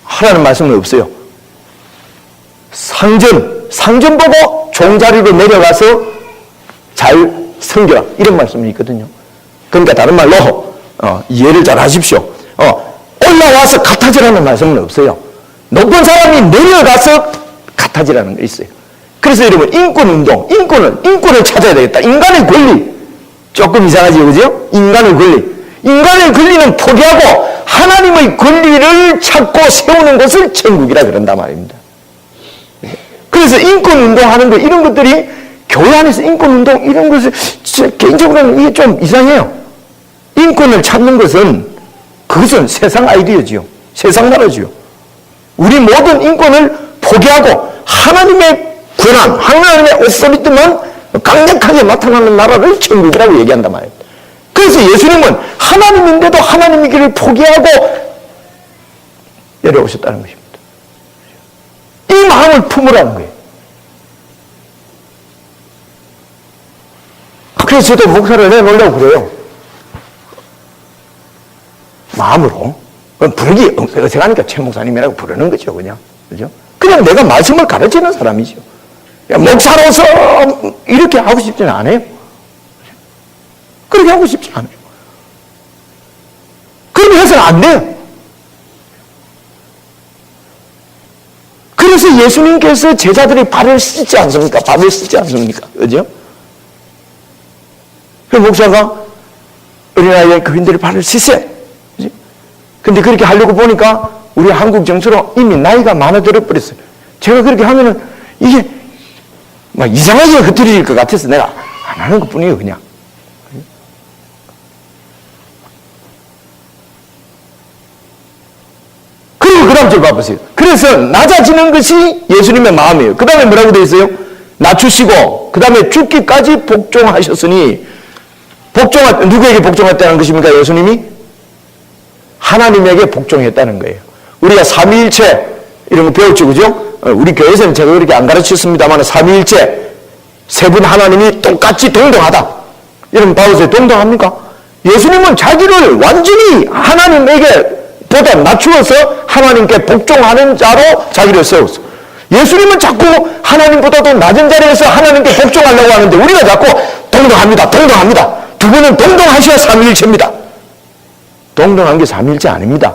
하라는 말씀은 없어요. 상전 보고 종자리로 내려가서 잘 섬겨라. 이런 말씀이 있거든요. 그러니까 다른 말로 이해를 잘 하십시오. 올라와서 같아지라는 말씀은 없어요. 높은 사람이 내려가서 같아지라는 게 있어요. 그래서 여러분, 인권운동, 인권을 찾아야 되겠다. 인간의 권리. 조금 이상하죠, 그죠? 인간의 권리. 인간의 권리는 포기하고 하나님의 권리를 찾고 세우는 것을 천국이라 그런단 말입니다. 그래서 인권운동하는 거, 이런 것들이 교회 안에서 인권운동, 이런 것을 개인적으로는 이게 좀 이상해요. 인권을 찾는 것은, 그것은 세상 아이디어지요. 세상 나라지요. 우리 모든 인권을 포기하고 하나님의 권한, 하나님의 오소리트만 강력하게 나타나는 나라를 천국이라고 얘기한단 말이에요. 그래서 예수님은 하나님인데도 하나님의 길을 포기하고 내려오셨다는 것입니다. 이 마음을 품으라는 거예요. 그래서 저도 목사를 내놓으려고 그래요. 마음으로. 부르기 어색하니까 최 목사님이라고 부르는 거죠, 그냥. 그죠? 그냥 내가 말씀을 가르치는 사람이죠. 목사로서 이렇게 하고 싶지는 않아요. 그렇게 하고 싶지 않아요. 그렇게 해서는 안 돼요. 그래서 예수님께서 제자들의 발을 씻지 않습니까? 발을 씻지 않습니까? 그죠? 그 목사가 어린아이의 그인들의 발을 씻어요. 근데 그렇게 하려고 보니까 우리 한국 정서로 이미 나이가 많아들어 버렸어요. 제가 그렇게 하면은 이게 막 이상하게 흐트러질 것 같아서 내가 안 하는 것 뿐이에요, 그냥. 그리고 그 다음 절 봐보세요. 그래서 낮아지는 것이 예수님의 마음이에요. 그 다음에 뭐라고 되어 있어요? 낮추시고, 그 다음에 죽기까지 복종하셨으니, 누구에게 복종했다는 것입니까, 예수님이? 하나님에게 복종했다는 거예요. 우리가 삼위일체 이런 거 배웠죠, 그죠? 우리 교회에서는 제가 그렇게 안 가르쳤습니다만 삼위일체 세 분 하나님이 똑같이 동등하다. 여러분 봐보세요. 동등합니까? 예수님은 자기를 완전히 하나님에게 보다 낮추어서 하나님께 복종하는 자로 자기를 세웠어. 예수님은 자꾸 하나님보다도 낮은 자리에서 하나님께 복종하려고 하는데 우리가 자꾸 동등합니다. 두 분은 동등하셔야 삼위일체입니다. 동등한 게 삼위일체 아닙니다.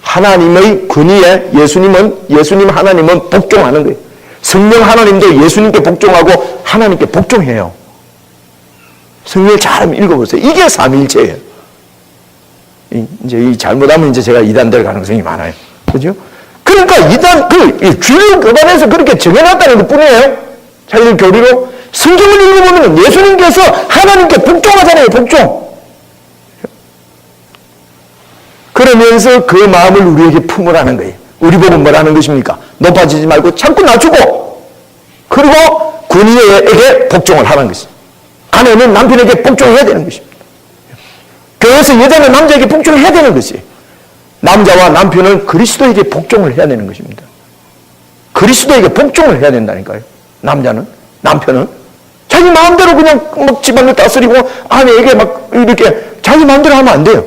하나님의 권위에 예수님 하나님은 복종하는 거예요. 성령 하나님도 예수님께 복종하고 하나님께 복종해요. 성경을 잘 읽어보세요. 이게 삼위일체예요. 이제 이 잘못하면 이제 제가 이단될 가능성이 많아요. 그죠? 그러니까 주요 교단에서 그렇게 정해놨다는 것 뿐이에요. 자기들 교리로. 성경을 읽어보면 예수님께서 하나님께 복종하잖아요, 복종. 그러면서 그 마음을 우리에게 품으라는 거예요. 우리 보고 뭐라는 것입니까? 높아지지 말고 자꾸 낮추고, 그리고 군인에게 복종을 하는 것입니다. 아내는 남편에게 복종해야 되는 것입니다. 교회에서 여자는 남자에게 복종해야 되는 것이에요. 남자와 남편은 그리스도에게 복종을 해야 되는 것입니다. 그리스도에게 복종을 해야 된다니까요. 남편은 자기 마음대로 그냥 막 집안을 다스리고 아내에게 막 이렇게 자기 마음대로 하면 안 돼요.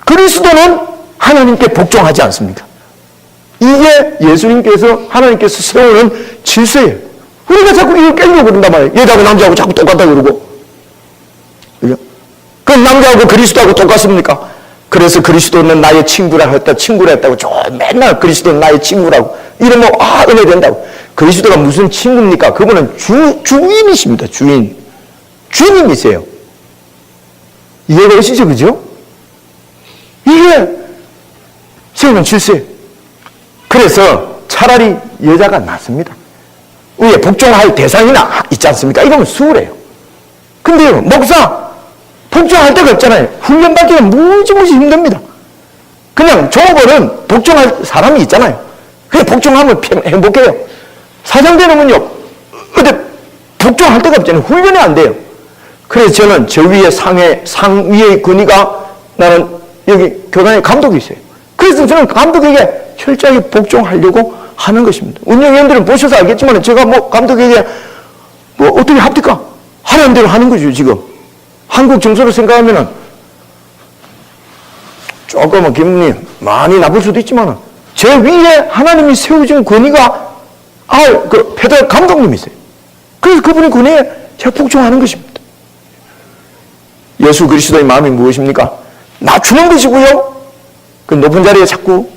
그리스도는 하나님께 복종하지 않습니까? 이게 예수님께서 하나님께서 세우는 질서예요. 우리가 자꾸 이걸 깨려고 그런단 말이에요. 여자하고 남자하고 자꾸 똑같다고 그러고. 그죠? 그럼 남자하고 그리스도하고 똑같습니까? 그래서 그리스도는 나의 친구라 했다고 맨날 그리스도는 나의 친구라고 이러면 은혜 된다고. 그리스도가 무슨 친구입니까? 그분은 주인이십니다. 주인님이세요. 이해가 되시죠? 그죠? 이게 세우는 질서예요. 그래서 차라리 여자가 낫습니다. 위에 복종할 대상이나 있지 않습니까? 이러면 수월해요. 근데요, 목사 복종할 데가 없잖아요. 훈련받기는 무지무지 힘듭니다. 그냥 좋은 거는 복종할 사람이 있잖아요. 그냥 복종하면 행복해요. 사장되는군요. 근데 복종할 데가 없잖아요. 훈련이 안 돼요. 그래서 저는 저 위에 상위의 권위가 나는 여기 교단에 감독이 있어요. 그래서 저는 감독에게 철저하게 복종하려고 하는 것입니다. 운영위원들은 보셔서 알겠지만 제가 감독에게 어떻게 합니까? 하라는 대로 하는 거죠, 지금. 한국 정서를 생각하면은 조금은 기분이 많이 나쁠 수도 있지만 제 위에 하나님이 세우신 권위가 페더럴 감독님이 있어요. 그래서 그분의 권위에 제가 복종하는 것입니다. 예수 그리스도의 마음이 무엇입니까? 낮추는 것이고요. 그 높은 자리에 자꾸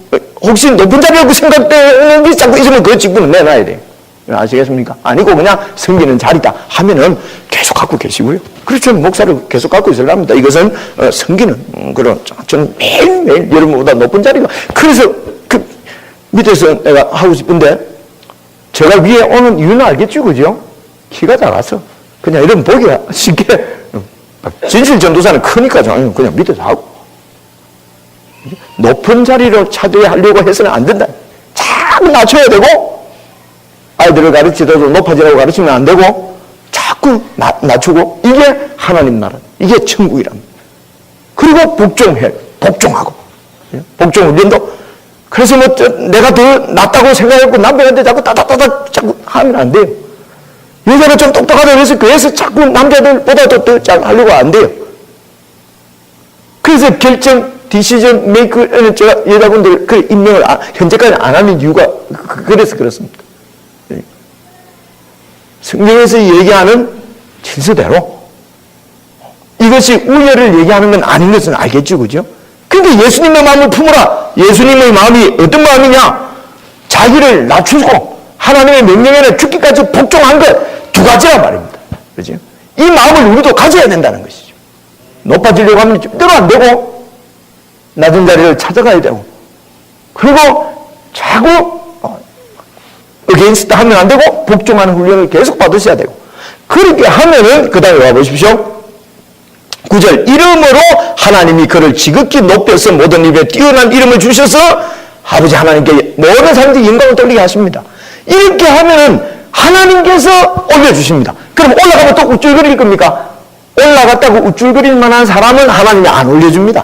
혹시 높은 자리라고 생각되는 게 자꾸 있으면 그 직분은 내놔야 돼요. 아시겠습니까? 아니고 그냥 섬기는 자리다 하면은 계속 갖고 계시고요. 그렇죠. 목사를 계속 갖고 있으려 합니다. 이것은 섬기는 그런, 저는 매일매일 여러분보다 높은 자리가, 그래서 그 밑에서 내가 하고 싶은데, 제가 위에 오는 이유는 알겠죠, 그죠? 키가 작아서. 그냥 이런 보기가 쉽게, 진실 전도사는 크니까 저는 그냥 밑에서 하고. 높은 자리로 차지하려고 하려고 해서는 안 된다. 자꾸 낮춰야 되고, 아이들을 가르치더라도 높아지라고 가르치면 안 되고, 자꾸 낮추고, 이게 하나님 나라, 이게 천국이랍니다. 그리고 복종하고. 복종 훈련도, 그래서 뭐, 내가 더 낫다고 생각했고, 남편한테 자꾸 따닥따닥 자꾸 하면 안 돼요. 여자가 좀 똑똑하다고 해서 그래서 자꾸 남자들보다도 더 잘 하려고 안 돼요. 그래서 디시전 메이커는 제가 여자분들 그 임명을 현재까지 안 하는 이유가 그래서 그렇습니다. 성경에서 얘기하는 질서대로 이것이 우열을 얘기하는 건 아닌 것은 알겠죠, 그죠? 근데 예수님의 마음을 품으라. 예수님의 마음이 어떤 마음이냐? 자기를 낮추고 하나님의 명령에는 죽기까지 복종한 것 두 가지란 말입니다. 그죠? 이 마음을 우리도 가져야 된다는 것이죠. 높아지려고 하면 절대로 안 되고 낮은 자리를 찾아가야 되고, 그리고 자꾸 against 하면 안 되고 복종하는 훈련을 계속 받으셔야 되고, 그렇게 하면은 그 다음에 와보십시오. 9절, 이름으로 하나님이 그를 지극히 높여서 모든 입에 뛰어난 이름을 주셔서 아버지 하나님께 모든 사람들이 영광을 돌리게 하십니다. 이렇게 하면은 하나님께서 올려주십니다. 그럼 올라가면 또 우쭐거릴 겁니까? 올라갔다고 우쭐거릴 만한 사람은 하나님이 안 올려줍니다.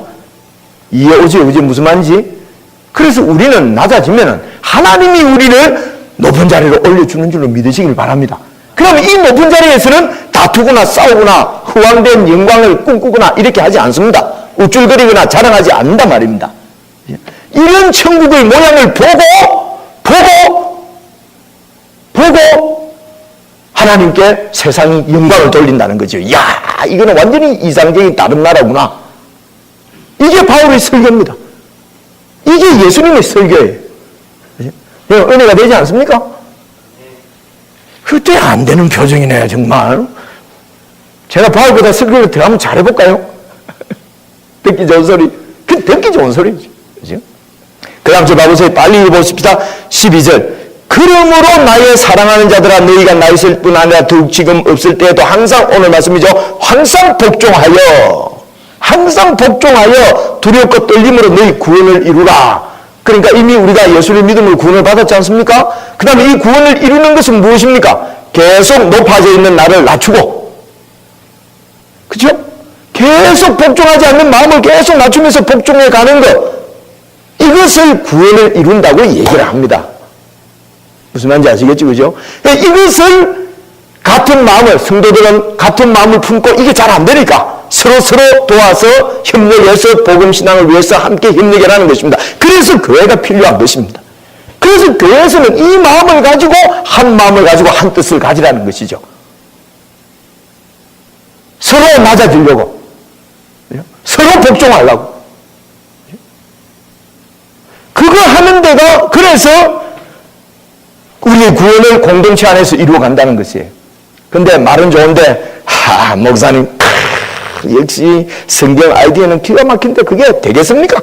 이해 오지 무슨 말인지? 그래서 우리는 낮아지면은 하나님이 우리를 높은 자리로 올려주는 줄로 믿으시길 바랍니다. 그러면 이 높은 자리에서는 다투거나 싸우거나 후왕된 영광을 꿈꾸거나 이렇게 하지 않습니다. 우쭐거리거나 자랑하지 않는단 말입니다. 이런 천국의 모양을 보고 하나님께 세상이 영광을 돌린다는 거죠. 이야, 이거는 완전히 이상적인 다른 나라구나. 이게 바울의 설교입니다. 이게 예수님의 설교예요. 은혜가 되지 않습니까? 그때 안 되는 표정이네, 정말. 제가 바울보다 설교를 더 한번 잘해볼까요? 듣기 좋은 소리. 그 듣기 좋은 소리죠. 그죠? 그 다음 저 봐보세요. 빨리 읽어보십시다. 12절. 그러므로 나의 사랑하는 자들아, 너희가 나 있을 뿐 아니라 더욱 지금 없을 때에도 항상, 오늘 말씀이죠, 항상 복종하여 두렵고 떨림으로 너희 구원을 이루라. 그러니까 이미 우리가 예수를 믿음으로 구원을 받았지 않습니까? 그 다음에 이 구원을 이루는 것은 무엇입니까? 계속 높아져 있는 나를 낮추고, 그죠? 계속 복종하지 않는 마음을 계속 낮추면서 복종해 가는 것, 이것을 구원을 이룬다고 얘기를 합니다. 무슨 말인지 아시겠죠? 그죠? 이것을 같은 마음을, 성도들은 같은 마음을 품고 이게 잘 안 되니까 서로 도와서 협력해서 복음신앙을 위해서 함께 협력하라는 것입니다. 그래서 교회가 필요한 것입니다. 그래서 교회에서는 이 마음을 가지고 한 마음을 가지고 한 뜻을 가지라는 것이죠. 서로 맞아주려고, 서로 복종하려고. 그거 하는 데가, 그래서 우리의 구원을 공동체 안에서 이루어간다는 것이에요. 근데 말은 좋은데, 목사님, 역시 성경 아이디어는 기가 막힌데 그게 되겠습니까?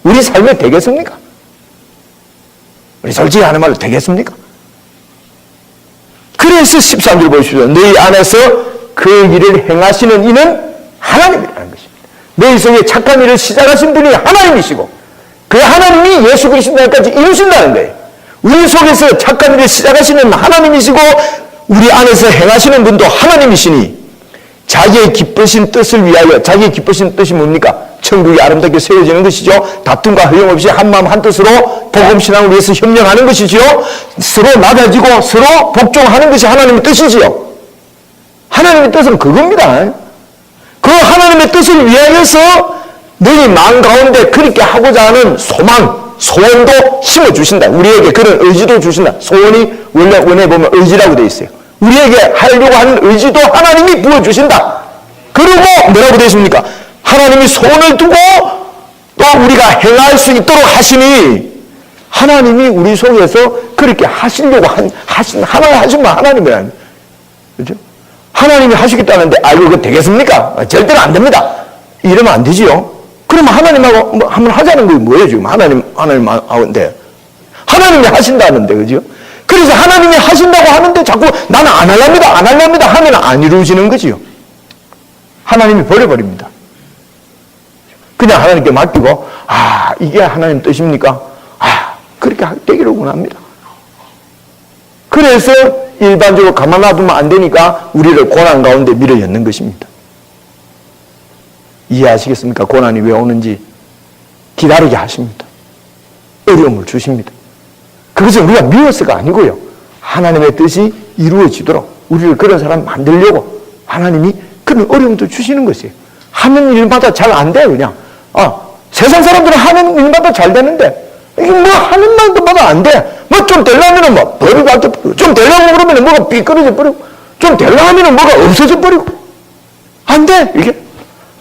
우리 삶에 되겠습니까? 우리 솔직히 하는 말로 되겠습니까? 그래서 13절 보십시오. 너희 안에서 그 일을 행하시는 이는 하나님이라는 것입니다. 너희 속에 착한 일을 시작하신 분이 하나님이시고, 그 하나님이 예수 그리스도까지 이루신다는 거예요. 우리 속에서 착한 일을 시작하시는 하나님이시고 우리 안에서 행하시는 분도 하나님이시니 자기의 기쁘신 뜻을 위하여, 자기의 기쁘신 뜻이 뭡니까? 천국이 아름답게 세워지는 것이죠. 다툼과 허용없이 한마음 한뜻으로 복음신앙을 위해서 협력하는 것이지요. 서로 낮아지고 서로 복종하는 것이 하나님의 뜻이지요. 하나님의 뜻은 그겁니다. 그 하나님의 뜻을 위하여서 너희 마음 가운데 그렇게 하고자 하는 소원도 심어주신다. 우리에게 그런 의지도 주신다. 소원이 원래 보면 의지라고 되어 있어요. 우리에게 하려고 하는 의지도 하나님이 부어주신다. 그리고 뭐라고 되어 있습니까? 하나님이 소원을 두고 또 우리가 행할 수 있도록 하시니 하나님이 우리 속에서 그렇게 하시려고 하나님은 아니에요. 그죠? 하나님이 하시겠다는데, 이거 되겠습니까? 절대로 안 됩니다. 이러면 안 되지요. 그러면 하나님하고 한번 하자는 게 뭐예요, 지금? 하나님하고인데. 하나님이 하신다는데, 그죠? 그래서 하나님이 하신다고 하는데 자꾸 나는 안 하렵니다 하면 안 이루어지는 거지요. 하나님이 버려버립니다. 그냥 하나님께 맡기고, 이게 하나님 뜻입니까? 그렇게 되기를 원합니다. 그래서 일반적으로 가만 놔두면 안 되니까 우리를 고난 가운데 밀어넣는 것입니다. 이해하시겠습니까? 고난이 왜 오는지 기다리게 하십니다. 어려움을 주십니다. 그것은 우리가 미워서가 아니고요. 하나님의 뜻이 이루어지도록 우리를 그런 사람 만들려고 하나님이 그런 어려움도 주시는 것이에요. 하는 일마다 잘 안 돼요, 그냥. 세상 사람들은 하는 일마다 잘 되는데 이게 뭐 하는 말마다 안 돼. 뭐 좀 되려면은 뭐 벌을 받게 버리고, 좀 되려고 그러면 뭐가 삐끄러져 버리고, 좀 되려고 하면은 뭐가 없어져 버리고. 안 돼, 이게.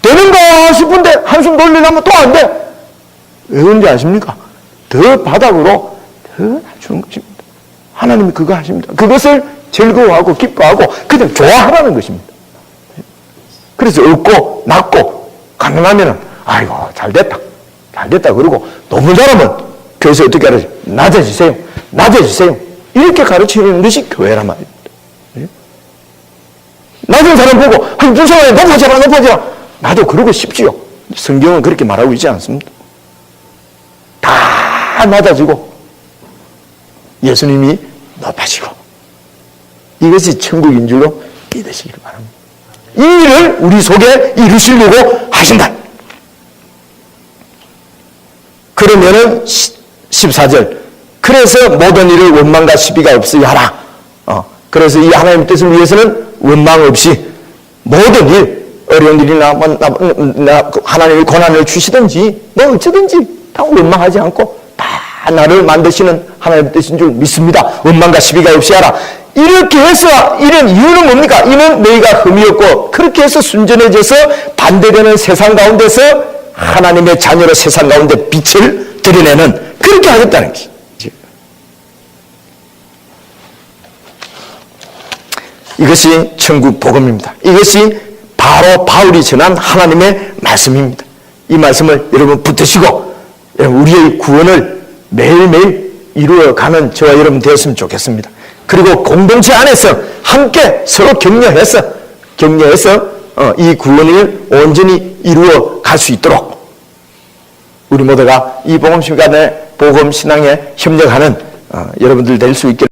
되는가 싶은데 한숨 돌리려면 또 안 돼. 왜 그런지 아십니까? 더 바닥으로 더 낮추는 것입니다. 하나님이 그거 하십니다. 그것을 즐거워하고 기뻐하고 그냥 좋아하라는 것입니다. 그래서 얻고 낳고 가능하면은 아이고 잘 됐다 그러고 너무 잘하면 교회에서 어떻게 하지? 낮아지세요 이렇게 가르치는 것이 교회란 말입니다. 낮은 사람 보고 무서워요. 높아져라 나도 그러고 싶지요. 성경은 그렇게 말하고 있지 않습니다. 다 낮아지고 예수님이 높아지고 이것이 천국인 줄로 믿으시길 바랍니다. 이 일을 우리 속에 이루시려고 하신다. 그러면은 14절 그래서 모든 일을 원망과 시비가 없이 하라. 그래서 이 하나님의 뜻을 위해서는 원망 없이 모든 일 어려운 일이나 하나님이 고난을 주시든지 뭐 어쩌든지 다 원망하지 않고 다 나를 만드시는 하나님의 뜻인 줄 믿습니다. 원망과 시비가 없이 하라. 이렇게 해서 이런 이유는 뭡니까? 이는 너희가 흠이 없고 그렇게 해서 순전해져서 반대되는 세상 가운데서 하나님의 자녀로 세상 가운데 빛을 드러내는 그렇게 하겠다는 거지. 이것이 천국 복음입니다. 이것이 바로 바울이 전한 하나님의 말씀입니다. 이 말씀을 여러분 붙드시고 우리의 구원을 매일매일 이루어가는 저와 여러분 되었으면 좋겠습니다. 그리고 공동체 안에서 함께 서로 격려해서 이 구원을 온전히 이루어 갈 수 있도록 우리 모두가 이 복음 시간에 복음 신앙에 협력하는 여러분들 될 수 있게